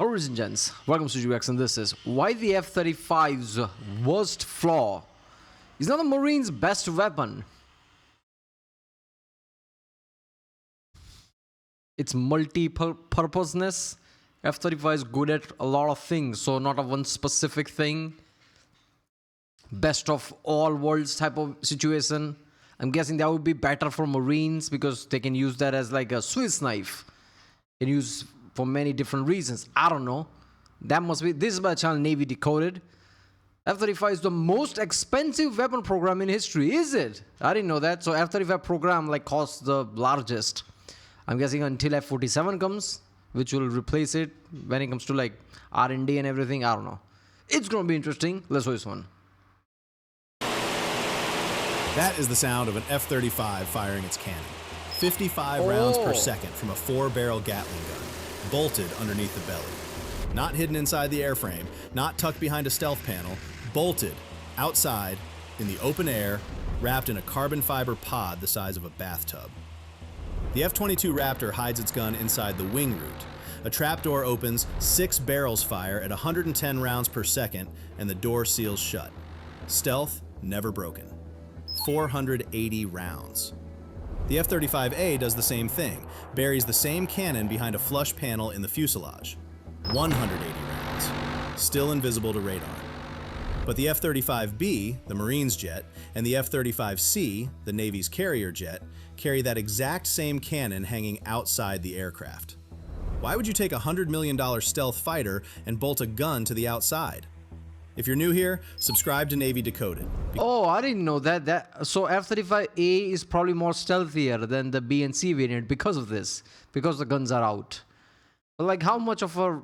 Hello ladies and gents, welcome to UX, and this is why the F-35's worst flaw is not the Marines' best weapon. Its multi-purposeness. F-35 is good at a lot of things, so not a one specific thing. Best of all worlds type of situation. I'm guessing that would be better for Marines because they can use that as like a Swiss knife. Can use for many different reasons. I don't know. That must be. This is my channel Navy Decoded. F-35 is the most expensive weapon program in history. Is it? I didn't know that. So F-35 program like costs the largest. I'm guessing until F-47 comes, which will replace it when it comes to like R&D and everything. I don't know. It's going to be interesting. Let's do this one. That is the sound of an F-35 firing its cannon. 55 rounds per second from a 4-barrel Gatling gun, bolted underneath the belly. Not hidden inside the airframe, not tucked behind a stealth panel, bolted outside in the open air, wrapped in a carbon fiber pod the size of a bathtub. The F-22 Raptor hides its gun inside the wing root. A trapdoor opens, 6 barrels fire at 110 rounds per second, and the door seals shut. Stealth never broken. 480 rounds. The F-35A does the same thing, buries the same cannon behind a flush panel in the fuselage. 180 rounds, still invisible to radar. But the F-35B, the Marines jet, and the F-35C, the Navy's carrier jet, carry that exact same cannon hanging outside the aircraft. Why would you take a $100 million stealth fighter and bolt a gun to the outside? If you're new here, subscribe to Navy Decoded. Oh, I didn't know that. So F-35A is probably more stealthier than the B and C variant because of this, because the guns are out. But like, how much of a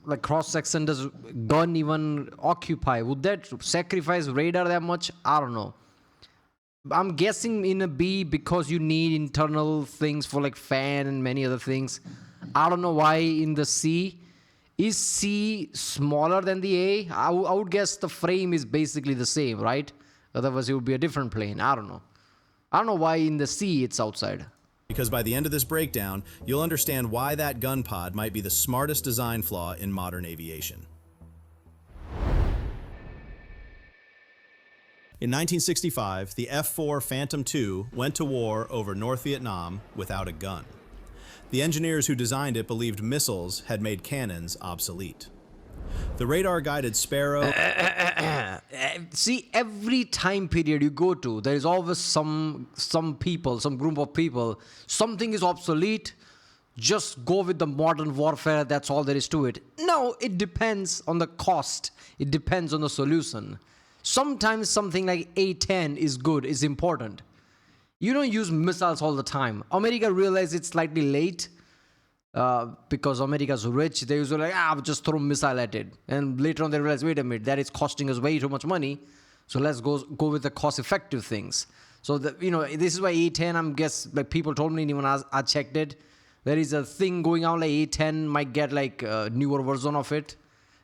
like cross section does gun even occupy? Would that sacrifice radar that much? I don't know. I'm guessing in a B because you need internal things for like fan and many other things. I don't know why in the C. Is C smaller than the A? I would guess the frame is basically the same, right? Otherwise it would be a different plane. I don't know. I don't know why in the C it's outside. Because by the end of this breakdown, you'll understand why that gun pod might be the smartest design flaw in modern aviation. In 1965, the F-4 Phantom II went to war over North Vietnam without a gun. The engineers who designed it believed missiles had made cannons obsolete. The radar-guided Sparrow... See, every time period you go to, there is always some people, some group of people, something is obsolete, just go with the modern warfare, that's all there is to it. No, it depends on the cost. It depends on the solution. Sometimes something like A-10 is good, is important. You don't use missiles all the time. America realized it's slightly late because America's rich. They usually like, just throw a missile at it. And later on they realize, wait a minute, that is costing us way too much money. So let's go with the cost-effective things. So, this is why A-10, I'm guess, like people told me even as I checked it, there is a thing going on like A-10 might get like a newer version of it.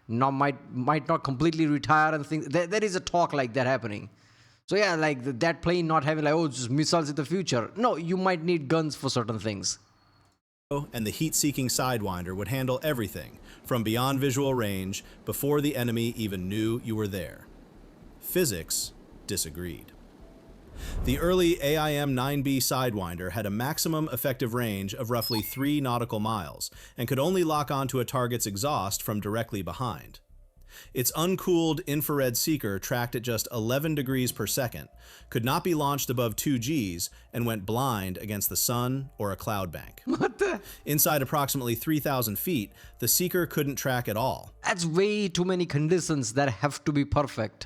Might not completely retire and things. There is a talk like that happening. So yeah, like that plane not having like, just missiles in the future. No, you might need guns for certain things. And the heat-seeking Sidewinder would handle everything from beyond visual range before the enemy even knew you were there. Physics disagreed. The early AIM-9B Sidewinder had a maximum effective range of roughly 3 nautical miles and could only lock onto a target's exhaust from directly behind. Its uncooled infrared seeker tracked at just 11 degrees per second, could not be launched above 2 Gs, and went blind against the sun or a cloud bank. What the? Inside approximately 3,000 feet, the seeker couldn't track at all. That's way too many conditions that have to be perfect.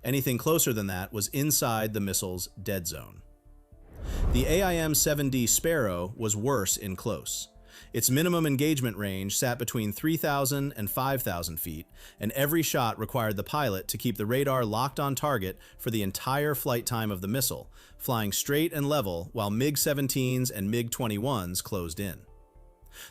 Anything closer than that was inside the missile's dead zone. The AIM-7D Sparrow was worse in close. Its minimum engagement range sat between 3,000 and 5,000 feet, and every shot required the pilot to keep the radar locked on target for the entire flight time of the missile, flying straight and level while MiG-17s and MiG-21s closed in.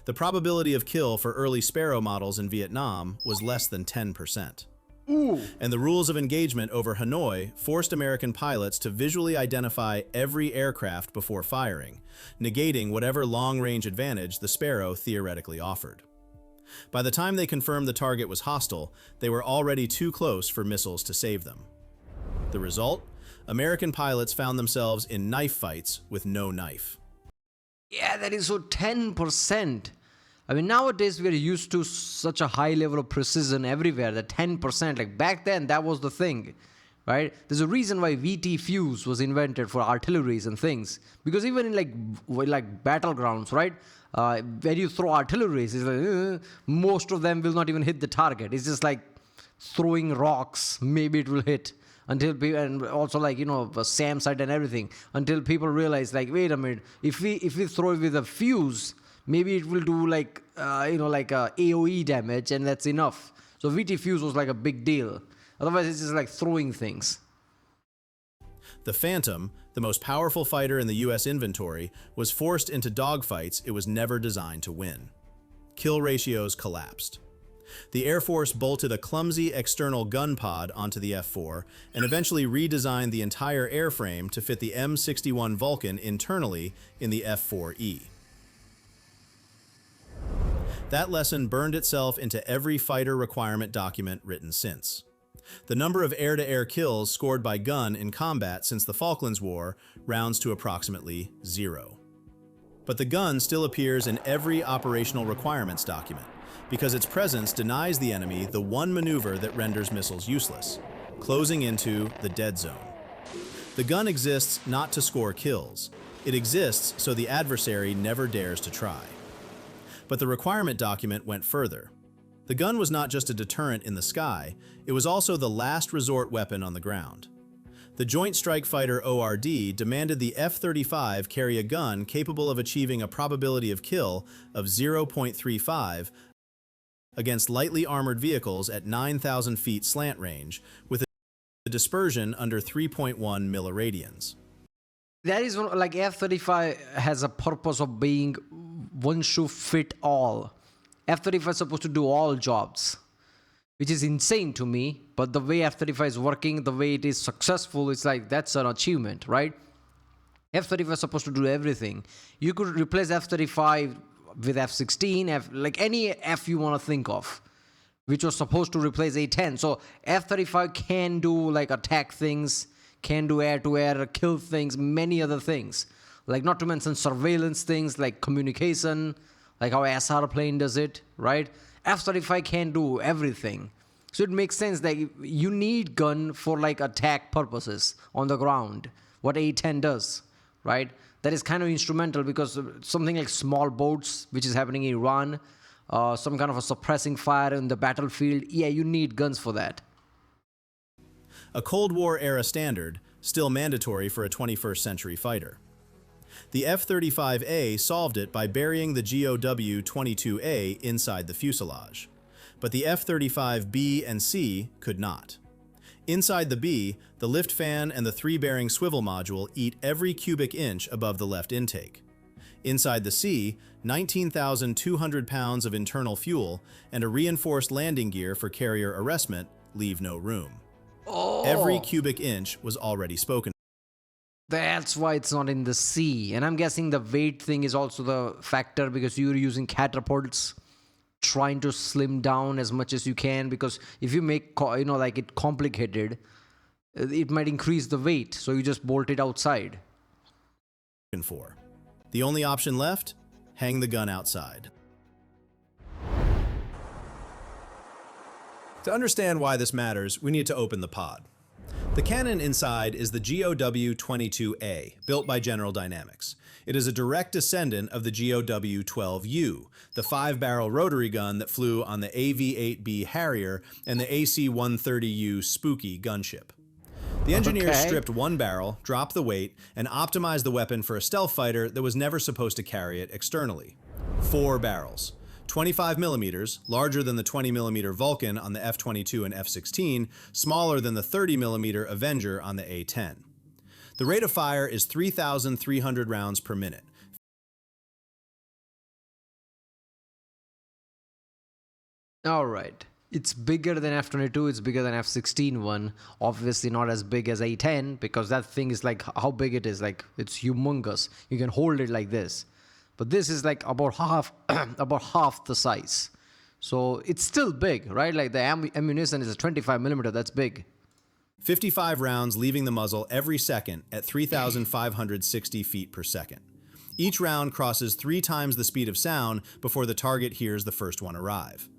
The probability of kill for early Sparrow models in Vietnam was less than 10%. And the rules of engagement over Hanoi forced American pilots to visually identify every aircraft before firing, negating whatever long-range advantage the Sparrow theoretically offered. By the time they confirmed the target was hostile, they were already too close for missiles to save them. The result? American pilots found themselves in knife fights with no knife. Yeah, that is so 10%. I mean, nowadays we are used to such a high level of precision everywhere, that 10%. Like back then, that was the thing, right? There's a reason why VT fuse was invented for artilleries and things. Because even in like battlegrounds, right? When you throw artilleries, it's like, most of them will not even hit the target. It's just like throwing rocks. Maybe it will hit. Until people, and also like, SAM site and everything, until people realize like, wait a minute, if we throw it with a fuse, maybe it will do like like a AOE damage, and that's enough. So VT fuse was like a big deal. Otherwise, it's just like throwing things. The Phantom, the most powerful fighter in the US inventory, was forced into dogfights it was never designed to win. Kill ratios collapsed. The Air Force bolted a clumsy external gun pod onto the F-4 and eventually redesigned the entire airframe to fit the M61 Vulcan internally in the F-4E. That lesson burned itself into every fighter requirement document written since. The number of air-to-air kills scored by gun in combat since the Falklands War rounds to approximately 0. But the gun still appears in every operational requirements document, because its presence denies the enemy the one maneuver that renders missiles useless, closing into the dead zone. The gun exists not to score kills. It exists so the adversary never dares to try. But the requirement document went further. The gun was not just a deterrent in the sky, it was also the last resort weapon on the ground. The Joint Strike Fighter ORD demanded the F-35 carry a gun capable of achieving a probability of kill of 0.35 against lightly armored vehicles at 9,000 feet slant range, with a dispersion under 3.1 milliradians. That is like F-35 has a purpose of being one shoe fit all. F-35 is supposed to do all jobs, which is insane to me. But the way F-35 is working, the way it is successful, it's like that's an achievement, right? F-35 is supposed to do everything. You could replace F-35 with F-16, like any F you want to think of, which was supposed to replace A-10. So F-35 can do like attack things, can do air-to-air, kill things, many other things. Like not to mention surveillance things like communication, like how SR plane does it, right? F-35 can do everything. So it makes sense that you need gun for like attack purposes on the ground, what A-10 does, right? That is kind of instrumental because something like small boats, which is happening in Iran, some kind of a suppressing fire in the battlefield, yeah, you need guns for that. A Cold War era standard, still mandatory for a 21st century fighter. The F-35A solved it by burying the GOW-22A inside the fuselage, but the F-35B and C could not. Inside the B, the lift fan and the 3-bearing swivel module eat every cubic inch above the left intake. Inside the C, 19,200 pounds of internal fuel and a reinforced landing gear for carrier arrestment leave no room. Oh. Every cubic inch was already spoken. That's why it's not in the sea. And I'm guessing the weight thing is also the factor because you're using catapults, trying to slim down as much as you can, because if you make like it complicated, it might increase the weight, so you just bolt it outside. For. The only option left? Hang the gun outside. To understand why this matters, we need to open the pod. The cannon inside is the GOW-22A, built by General Dynamics. It is a direct descendant of the GOW-12U, the 5-barrel rotary gun that flew on the AV-8B Harrier and the AC-130U Spooky gunship. The engineers stripped one barrel, dropped the weight, and optimized the weapon for a stealth fighter that was never supposed to carry it externally. 4 barrels. 25 millimeters, larger than the 20 millimeter Vulcan on the F-22 and F-16, smaller than the 30 millimeter Avenger on the A-10. The rate of fire is 3,300 rounds per minute. All right. It's bigger than F-22, it's bigger than F-16 one. Obviously not as big as A-10 because that thing is like how big it is, like it's humongous. You can hold it like this. But this is like about half the size. So it's still big, right? Like the ammunition is a 25 millimeter. That's big. 55 rounds leaving the muzzle every second at 3,560 feet per second. Each round crosses 3 times the speed of sound before the target hears the first one arrive.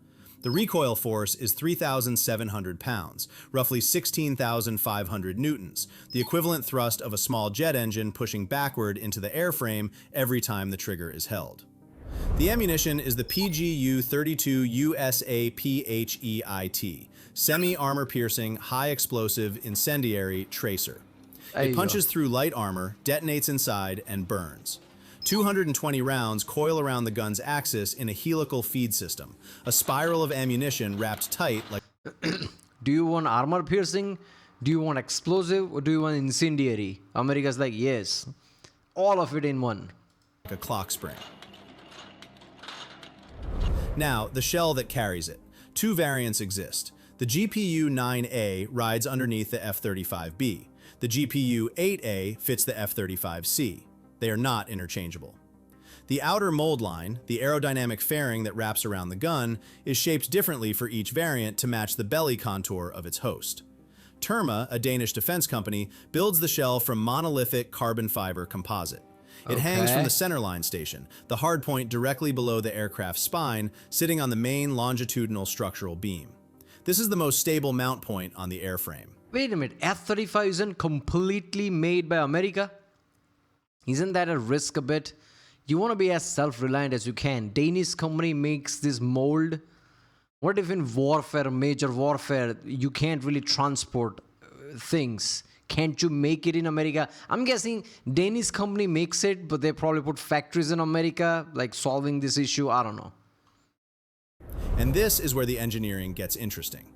The recoil force is 3,700 pounds, roughly 16,500 newtons, the equivalent thrust of a small jet engine pushing backward into the airframe every time the trigger is held. The ammunition is the PGU-32 USA PHEIT, semi-armor-piercing, high-explosive, incendiary tracer. It punches through light armor, detonates inside, and burns. 220 rounds coil around the gun's axis in a helical feed system, a spiral of ammunition wrapped tight like... Do you want armor piercing? Do you want explosive? Or do you want incendiary? America's like, yes. All of it in one. ...a clock spring. Now, the shell that carries it. 2 variants exist. The GPU-9A rides underneath the F-35B. The GPU-8A fits the F-35C. They are not interchangeable. The outer mold line, the aerodynamic fairing that wraps around the gun, is shaped differently for each variant to match the belly contour of its host. Terma, a Danish defense company, builds the shell from monolithic carbon fiber composite. It hangs from the centerline station, the hardpoint directly below the aircraft's spine, sitting on the main longitudinal structural beam. This is the most stable mount point on the airframe. Wait a minute, F-35 isn't completely made by America? Isn't that a risk a bit? You want to be as self-reliant as you can. Danish company makes this mold. What if in warfare, major warfare, you can't really transport things? Can't you make it in America? I'm guessing Danish company makes it, but they probably put factories in America, like solving this issue. I don't know. And this is where the engineering gets interesting.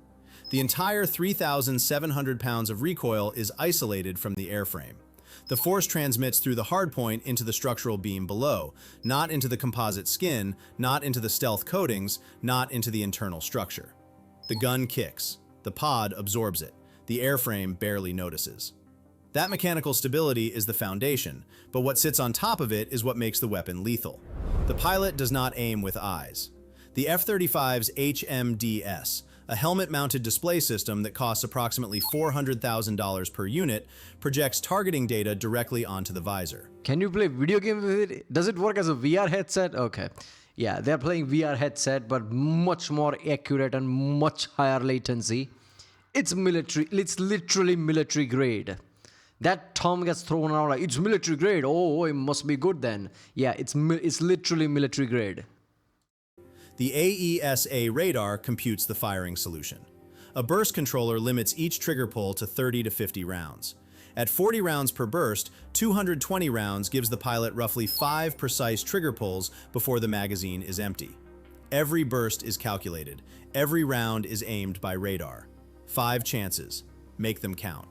The entire 3,700 pounds of recoil is isolated from the airframe. The force transmits through the hardpoint into the structural beam below, not into the composite skin, not into the stealth coatings, not into the internal structure. The gun kicks. The pod absorbs it. The airframe barely notices. That mechanical stability is the foundation, but what sits on top of it is what makes the weapon lethal. The pilot does not aim with eyes. The F-35's HMDS, a helmet-mounted display system that costs approximately $400,000 per unit, projects targeting data directly onto the visor. Can you play video games with it? Does it work as a VR headset? Okay. Yeah, they're playing VR headset, but much more accurate and much higher latency. It's military. It's literally military grade. That term gets thrown around like, it's military grade. Oh, it must be good then. Yeah, it's literally military grade. The AESA radar computes the firing solution. A burst controller limits each trigger pull to 30 to 50 rounds. At 40 rounds per burst, 220 rounds gives the pilot roughly 5 precise trigger pulls before the magazine is empty. Every burst is calculated. Every round is aimed by radar. 5 chances. Make them count.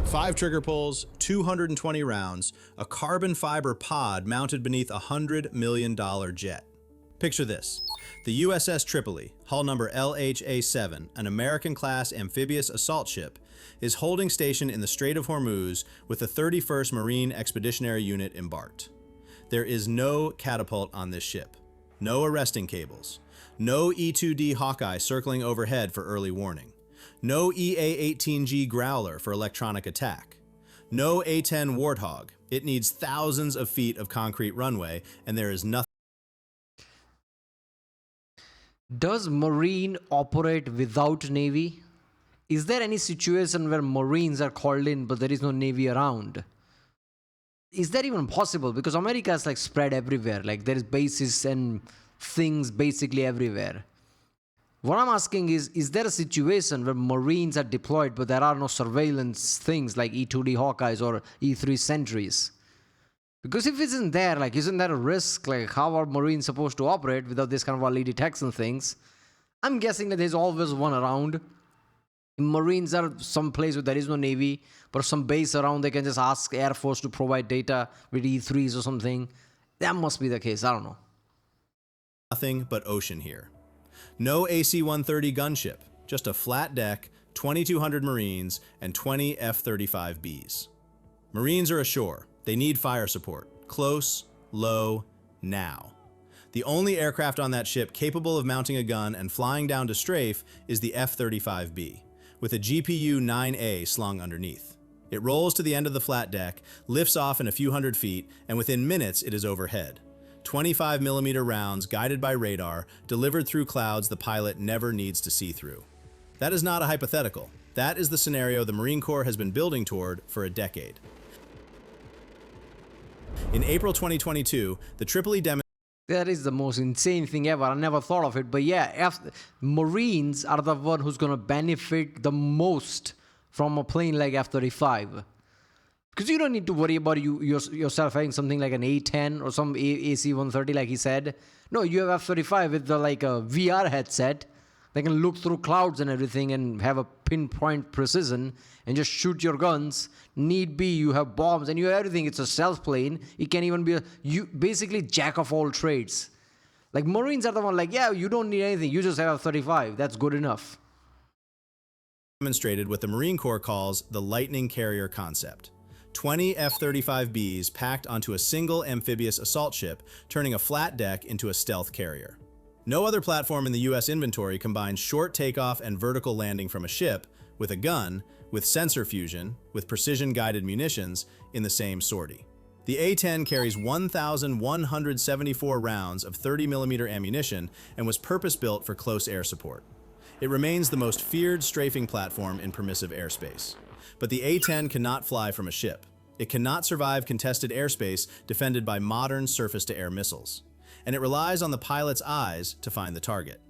5 trigger pulls, 220 rounds, a carbon fiber pod mounted beneath a $100 million jet. Picture this. The USS Tripoli, hull number LHA-7, an American-class amphibious assault ship, is holding station in the Strait of Hormuz with the 31st Marine Expeditionary Unit embarked. There is no catapult on this ship, no arresting cables, no E-2D Hawkeye circling overhead for early warning, no EA-18G Growler for electronic attack, no A-10 Warthog. It needs thousands of feet of concrete runway, and there is nothing. Does Marine operate without Navy? Is there any situation where Marines are called in but there is no Navy around? Is that even possible? Because America is like spread everywhere. Like there is bases and things basically everywhere. What I'm asking is there a situation where Marines are deployed but there are no surveillance things like E-2D Hawkeyes or E-3 sentries? Because if it isn't there, like, isn't that a risk? Like, how are Marines supposed to operate without this kind of early detection things? I'm guessing that there's always one around. Marines are some place where there is no Navy, but some base around, they can just ask Air Force to provide data with E3s or something. That must be the case. I don't know. Nothing but ocean here. No AC-130 gunship, just a flat deck, 2,200 Marines, and 20 F-35Bs. Marines are ashore. They need fire support. Close, low, now. The only aircraft on that ship capable of mounting a gun and flying down to strafe is the F-35B, with a GPU-9A slung underneath. It rolls to the end of the flat deck, lifts off in a few hundred feet, and within minutes it is overhead. 25mm rounds guided by radar, delivered through clouds the pilot never needs to see through. That is not a hypothetical. That is the scenario the Marine Corps has been building toward for a decade. In April 2022, the Tripoli That is the most insane thing ever. I never thought of it. But yeah, Marines are the one who's going to benefit the most from a plane like F-35. Because you don't need to worry about yourself having something like an A-10 or some AC-130 like he said. No, you have F-35 with the, like a VR headset. They can look through clouds and everything and have a pinpoint precision and just shoot your guns. Need be, you have bombs and you have everything. It's a stealth plane. It can even be you basically jack of all trades. Like Marines are the one like, yeah, you don't need anything. You just have F-35. That's good enough. Demonstrated what the Marine Corps calls the Lightning Carrier concept. 20 F-35Bs packed onto a single amphibious assault ship, turning a flat deck into a stealth carrier. No other platform in the U.S. inventory combines short takeoff and vertical landing from a ship, with a gun, with sensor fusion, with precision-guided munitions, in the same sortie. The A-10 carries 1,174 rounds of 30mm ammunition and was purpose-built for close air support. It remains the most feared strafing platform in permissive airspace. But the A-10 cannot fly from a ship. It cannot survive contested airspace defended by modern surface-to-air missiles. And it relies on the pilot's eyes to find the target.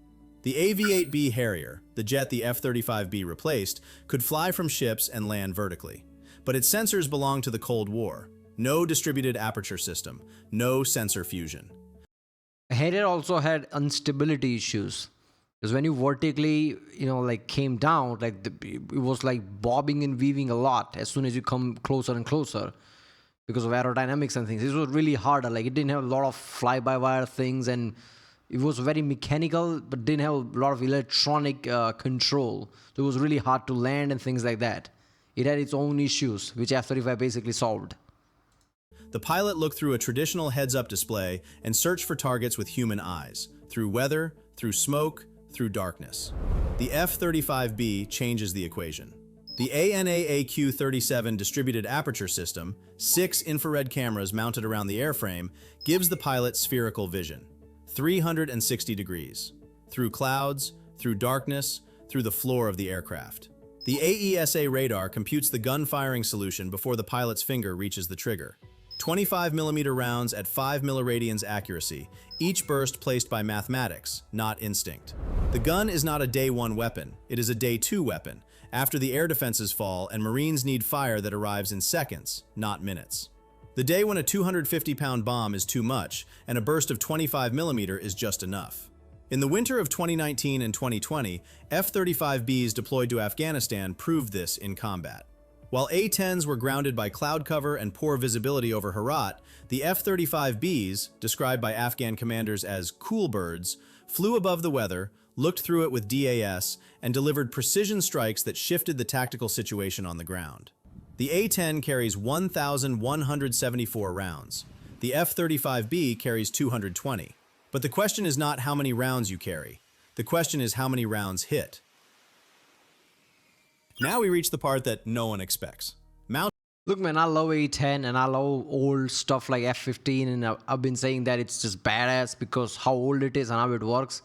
The AV-8B Harrier, the jet the F-35B replaced, could fly from ships and land vertically. But its sensors belong to the Cold War. No distributed aperture system, no sensor fusion. Harrier also had instability issues. Because when you vertically, like came down, like it was like bobbing and weaving a lot as soon as you come closer and closer. Because of aerodynamics and things. This was really harder. Like it didn't have a lot of fly-by-wire things and it was very mechanical, but didn't have a lot of electronic control. So it was really hard to land and things like that. It had its own issues, which F-35 basically solved. The pilot looked through a traditional heads-up display and searched for targets with human eyes, through weather, through smoke, through darkness. The F-35B changes the equation. The ALQ-249 distributed aperture system, 6 infrared cameras mounted around the airframe, gives the pilot spherical vision, 360 degrees, through clouds, through darkness, through the floor of the aircraft. The AESA radar computes the gun firing solution before the pilot's finger reaches the trigger. 25mm rounds at 5 milliradians accuracy, each burst placed by mathematics, not instinct. The gun is not a day 1 weapon, it is a day 2 weapon, after the air defenses fall and Marines need fire that arrives in seconds, not minutes. The day when a 250-pound bomb is too much and a burst of 25mm is just enough. In the winter of 2019 and 2020, F-35Bs deployed to Afghanistan proved this in combat. While A-10s were grounded by cloud cover and poor visibility over Herat, the F-35Bs, described by Afghan commanders as cool birds, flew above the weather, looked through it with DAS, and delivered precision strikes that shifted the tactical situation on the ground. The A-10 carries 1,174 rounds. The F-35B carries 220. But the question is not how many rounds you carry. The question is how many rounds hit. Now we reach the part that no one expects. Look, man, I love A-10 and I love old stuff like F-15, and I've been saying that it's just badass because how old it is and how it works.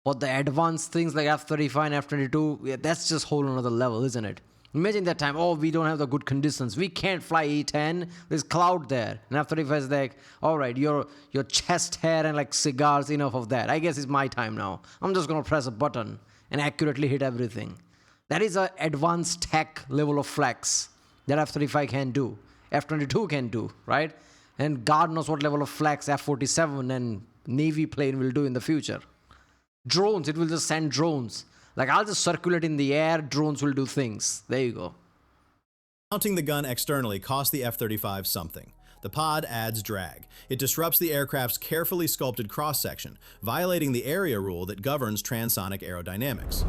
But the advanced things like F-35 and F-22, yeah, that's just whole another level, isn't it? Imagine that time, oh, we don't have the good conditions. We can't fly A-10. There's cloud there. And F-35 is like, all right, your chest hair and like cigars, enough of that. I guess it's my time now. I'm just going to press a button and accurately hit everything. That is an advanced tech level of flex that F-35 can do. F-22 can do, right? And God knows what level of flex F-47 and Navy plane will do in the future. Drones, it will just send drones. Like, I'll just circulate in the air, drones will do things. There you go. Mounting the gun externally costs the F-35 something. The pod adds drag. It disrupts the aircraft's carefully sculpted cross-section, violating the area rule that governs transonic aerodynamics.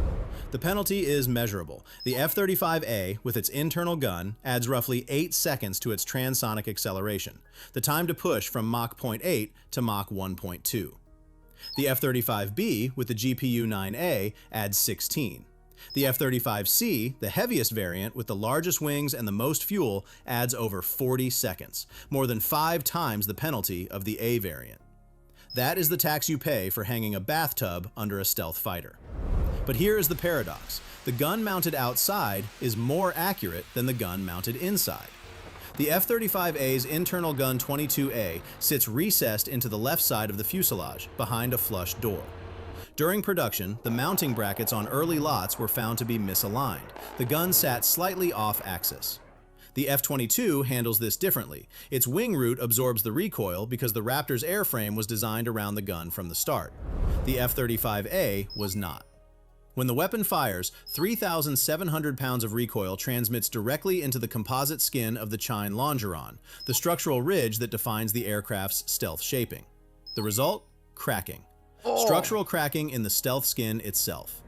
The penalty is measurable. The F-35A, with its internal gun, adds roughly 8 seconds to its transonic acceleration, the time to push from Mach 0.8 to Mach 1.2. The F-35B with the GPU-9A adds 16. The F-35C, the heaviest variant with the largest wings and the most fuel, adds over 40 seconds, more than 5 times the penalty of the A variant. That is the tax you pay for hanging a bathtub under a stealth fighter. But here is the paradox. The gun mounted outside is more accurate than the gun mounted inside. The F-35A's internal gun 22A sits recessed into the left side of the fuselage, behind a flush door. During production, the mounting brackets on early lots were found to be misaligned. The gun sat slightly off axis. The F-22 handles this differently. Its wing root absorbs the recoil because the Raptor's airframe was designed around the gun from the start. The F-35A was not. When the weapon fires, 3,700 pounds of recoil transmits directly into the composite skin of the chine longeron, the structural ridge that defines the aircraft's stealth shaping. The result? Cracking. Structural cracking in the stealth skin itself.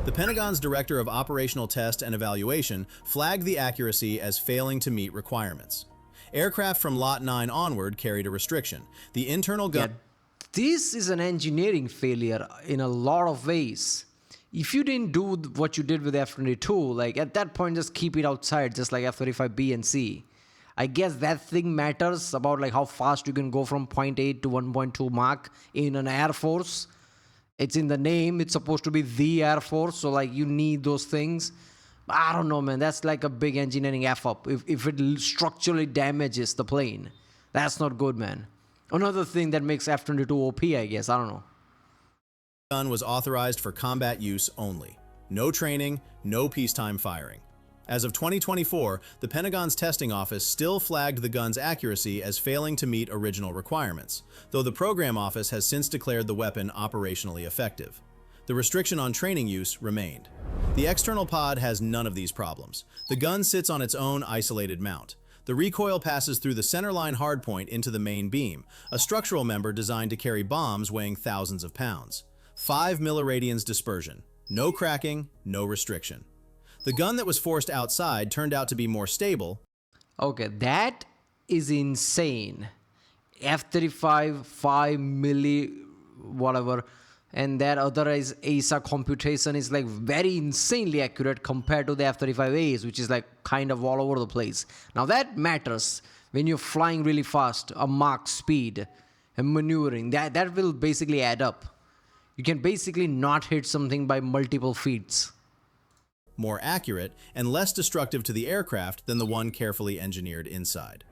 The Pentagon's Director of Operational Test and Evaluation flagged the accuracy as failing to meet requirements. Aircraft from Lot 9 onward carried a restriction. The internal gun... Yeah, this is an engineering failure in a lot of ways. If you didn't do what you did with F-22, like at that point, just keep it outside, just like F-35B and C. I guess that thing matters about like how fast you can go from 0.8 to 1.2 Mach in an Air Force. It's in the name. It's supposed to be the Air Force, so like you need those things. But I don't know, man. That's like a big engineering F-up. If it structurally damages the plane, that's not good, man. Another thing that makes F-22 OP, I guess. I don't know. Gun was authorized for combat use only. No training, no peacetime firing. As of 2024, the Pentagon's testing office still flagged the gun's accuracy as failing to meet original requirements, though the program office has since declared the weapon operationally effective. The restriction on training use remained. The external pod has none of these problems. The gun sits on its own isolated mount. The recoil passes through the centerline hardpoint into the main beam, a structural member designed to carry bombs weighing thousands of pounds. 5 milliradians dispersion. No cracking, no restriction. The gun that was forced outside turned out to be more stable. Okay, that is insane. F-35, 5 milli, whatever, and that other is ASA computation is like very insanely accurate compared to the F-35As, which is like kind of all over the place. Now that matters when you're flying really fast, a Mach speed, and maneuvering. That will basically add up. You can basically not hit something by multiple feet. More accurate, and less destructive to the aircraft than the one carefully engineered inside.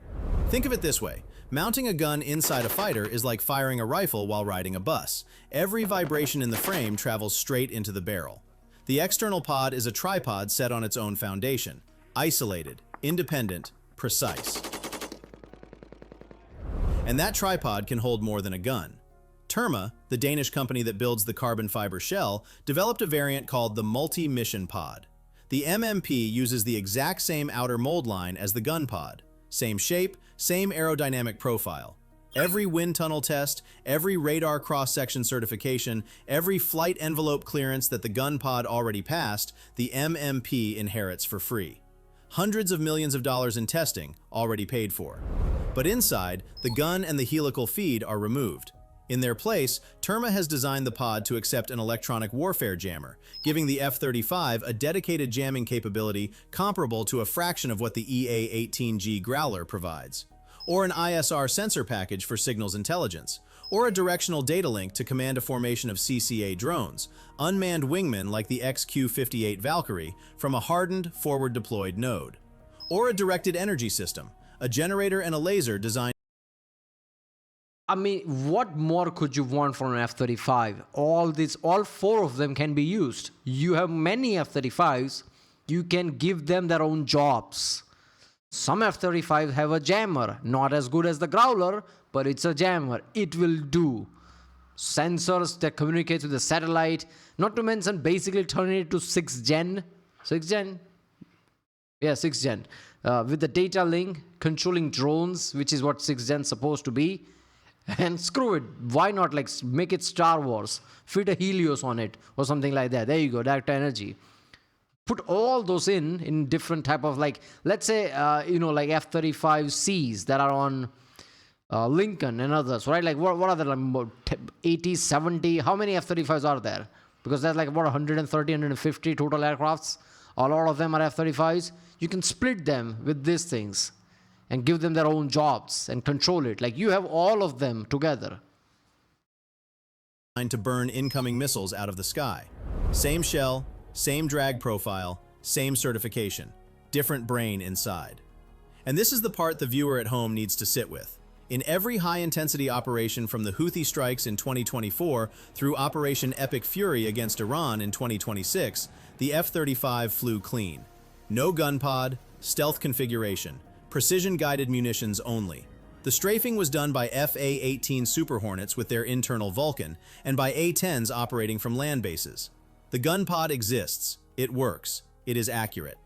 Think of it this way. Mounting a gun inside a fighter is like firing a rifle while riding a bus. Every vibration in the frame travels straight into the barrel. The external pod is a tripod set on its own foundation. Isolated, independent, precise. And that tripod can hold more than a gun. Terma, the Danish company that builds the carbon fiber shell, developed a variant called the multi-mission pod. The MMP uses the exact same outer mold line as the gun pod. Same shape, same aerodynamic profile. Every wind tunnel test, every radar cross-section certification, every flight envelope clearance that the gun pod already passed, the MMP inherits for free. Hundreds of millions of dollars in testing, already paid for. But inside, the gun and the helical feed are removed. In their place, Terma has designed the pod to accept an electronic warfare jammer, giving the F-35 a dedicated jamming capability comparable to a fraction of what the EA-18G Growler provides, or an ISR sensor package for signals intelligence, or a directional data link to command a formation of CCA drones, unmanned wingmen like the XQ-58 Valkyrie from a hardened, forward-deployed node, or a directed energy system, a generator and a laser designed. I mean, what more could you want from an F-35? All 4 of them can be used. You have many F-35s. You can give them their own jobs. Some F-35s have a jammer. Not as good as the Growler, but it's a jammer. It will do. Sensors that communicate with the satellite. Not to mention basically turning it to 6th gen. 6th gen? Yeah, 6th gen. With the data link, controlling drones, which is what 6th gen is supposed to be. And screw it, why not like make it Star Wars, fit a Helios on it or something like that. There you go, direct energy. Put all those in different type of like, let's say, like F-35Cs that are on Lincoln and others, right? Like what are there, like 80, 70? How many F-35s are there? Because there's like about 130, 150 total aircrafts. A lot of them are F-35s. You can split them with these things and give them their own jobs and control it. Like you have all of them together. To burn incoming missiles out of the sky. Same shell, same drag profile, same certification, different brain inside. And this is the part the viewer at home needs to sit with. In every high-intensity operation from the Houthi strikes in 2024 through Operation Epic Fury against Iran in 2026, the F-35 flew clean. No gunpod, stealth configuration, precision-guided munitions only. The strafing was done by FA-18 Super Hornets with their internal Vulcan, and by A-10s operating from land bases. The gunpod exists, it works, it is accurate.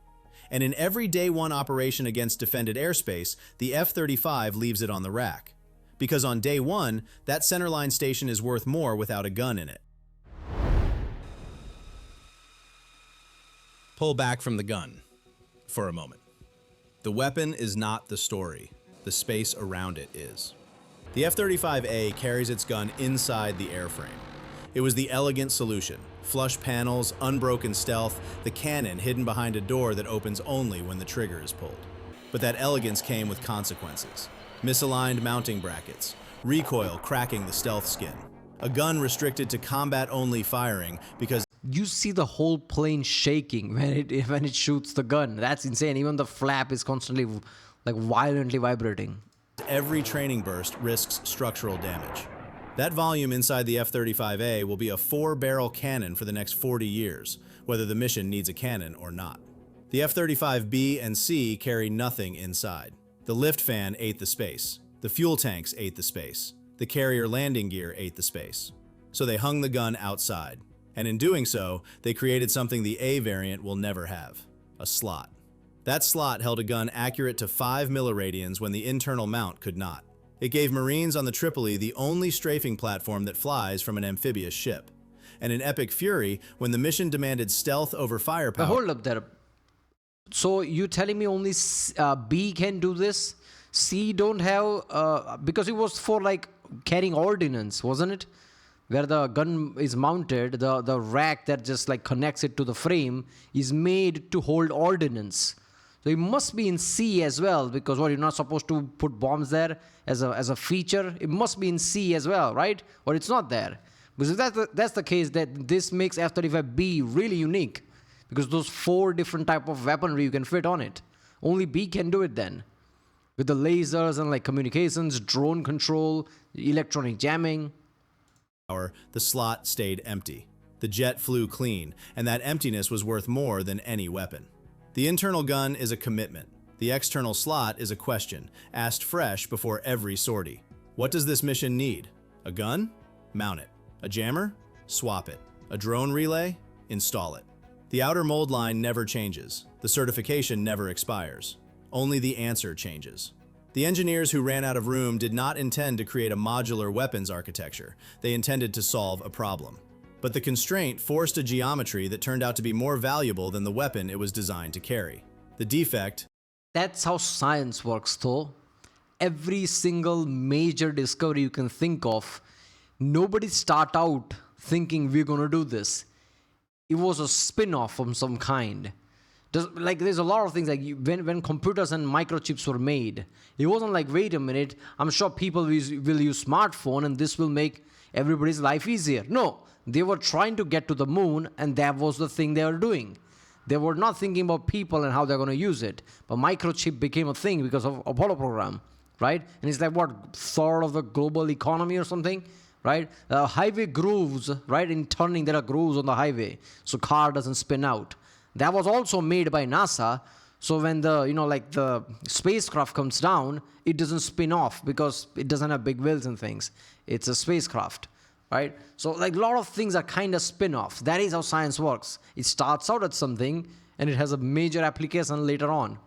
And in every Day 1 operation against defended airspace, the F-35 leaves it on the rack. Because on Day 1, that centerline station is worth more without a gun in it. Pull back from the gun for a moment. The weapon is not the story. The space around it is. The F-35A carries its gun inside the airframe. It was the elegant solution. Flush panels, unbroken stealth, the cannon hidden behind a door that opens only when the trigger is pulled. But that elegance came with consequences. Misaligned mounting brackets, recoil cracking the stealth skin, a gun restricted to combat-only firing because you see the whole plane shaking when it shoots the gun. That's insane. Even the flap is constantly like violently vibrating. Every training burst risks structural damage. That volume inside the F-35A will be a 4-barrel cannon for the next 40 years, whether the mission needs a cannon or not. The F-35B and C carry nothing inside. The lift fan ate the space. The fuel tanks ate the space. The carrier landing gear ate the space. So they hung the gun outside. And in doing so, they created something the A variant will never have, a slot. That slot held a gun accurate to 5 milliradians when the internal mount could not. It gave Marines on the Tripoli the only strafing platform that flies from an amphibious ship. And in Epic Fury, when the mission demanded stealth over firepower... Hold up there. So you telling me only B can do this? C don't have... because it was for like carrying ordnance, wasn't it? Where the gun is mounted, the rack that just like connects it to the frame is made to hold ordnance. So it must be in C as well, because what, you're not supposed to put bombs there as a feature? It must be in C as well, right? Or it's not there. Because if that's the case, that this makes F-35B really unique, because those 4 different type of weaponry you can fit on it. Only B can do it then. With the lasers and like communications, drone control, electronic jamming. The slot stayed empty. The jet flew clean, and that emptiness was worth more than any weapon. The internal gun is a commitment. The external slot is a question, asked fresh before every sortie. What does this mission need? A gun? Mount it. A jammer? Swap it. A drone relay? Install it. The outer mold line never changes. The certification never expires. Only the answer changes. The engineers who ran out of room did not intend to create a modular weapons architecture. They intended to solve a problem. But the constraint forced a geometry that turned out to be more valuable than the weapon it was designed to carry. The defect... That's how science works, though. Every single major discovery you can think of, nobody start out thinking we're going to do this. It was a spin-off from some kind. There's a lot of things, like when computers and microchips were made, it wasn't like, wait a minute, I'm sure people will use smartphone and this will make everybody's life easier. No, they were trying to get to the moon, and that was the thing they were doing. They were not thinking about people and how they're going to use it. But microchip became a thing because of Apollo program, right? And it's like, what, third of the global economy or something, right? Highway grooves, right? In turning, there are grooves on the highway, so car doesn't spin out. That was also made by NASA. So when the spacecraft comes down, it doesn't spin off because it doesn't have big wheels and things. It's a spacecraft, right? So like a lot of things are kind of spin-off. That is how science works. It starts out at something and it has a major application later on.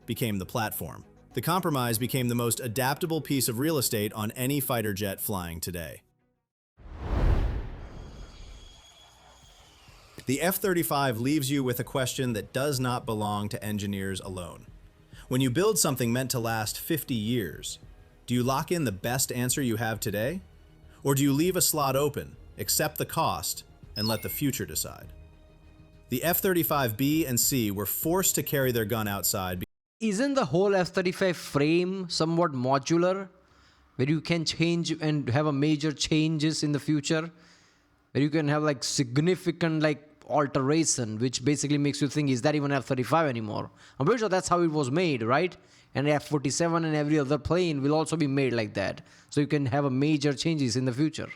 Became the platform. The compromise became the most adaptable piece of real estate on any fighter jet flying today. The F-35 leaves you with a question that does not belong to engineers alone. When you build something meant to last 50 years, Do you lock in the best answer you have today? Or do you leave a slot open, accept the cost, and let the future decide? The F-35B and C were forced to carry their gun outside. Isn't the whole F-35 frame somewhat modular, where you can change and have a major changes in the future, where you can have like significant like alteration, which basically makes you think, is that even F-35 anymore? I'm pretty sure that's how it was made, right? And F-47 and every other plane will also be made like that, so you can have a major changes in the future.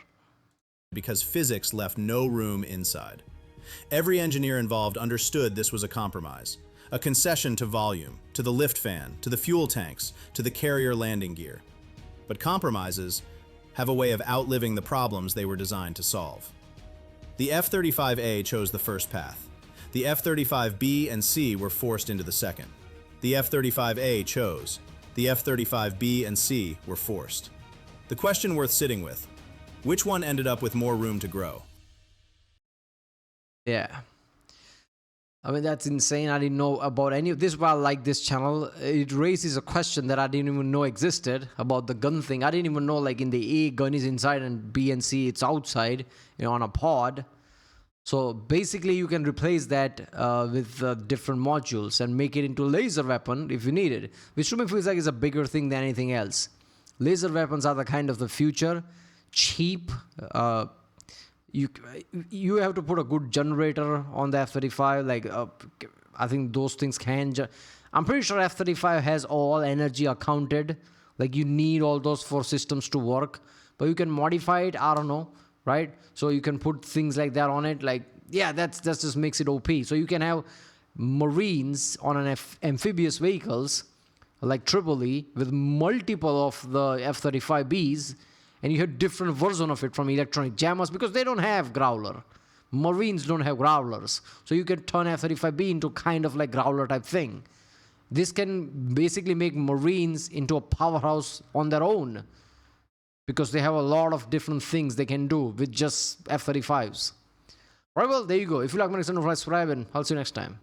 Because physics left no room inside. Every engineer involved understood this was a compromise, a concession to volume, to the lift fan, to the fuel tanks, to the carrier landing gear. But compromises have a way of outliving the problems they were designed to solve. The F-35A chose the first path. The F-35B and C were forced into the second. The F-35A chose. The F-35B and C were forced. The question worth sitting with: which one ended up with more room to grow? Yeah. I mean, that's insane. I didn't know about any of this, but I like this channel. It raises a question that I didn't even know existed about the gun thing. I didn't even know, like, in the A, gun is inside, and B and C, it's outside, you know, on a pod. So basically, you can replace that with different modules and make it into a laser weapon if you need it, which to me feels like is a bigger thing than anything else. Laser weapons are the kind of the future, cheap. You have to put a good generator on the F-35. Like, I think those things can. I'm pretty sure F-35 has all energy accounted. Like, you need all those four systems to work, but you can modify it. I don't know, right? So you can put things like that on it. Like, yeah, that just makes it OP. So you can have Marines on an amphibious vehicles like Tripoli with multiple of the F-35Bs. And you have different version of it from electronic jammers because they don't have Growler. Marines don't have Growlers. So you can turn F-35B into kind of like Growler type thing. This can basically make Marines into a powerhouse on their own because they have a lot of different things they can do with just F-35s. All right, well, there you go. If you like my next channel, subscribe and I'll see you next time.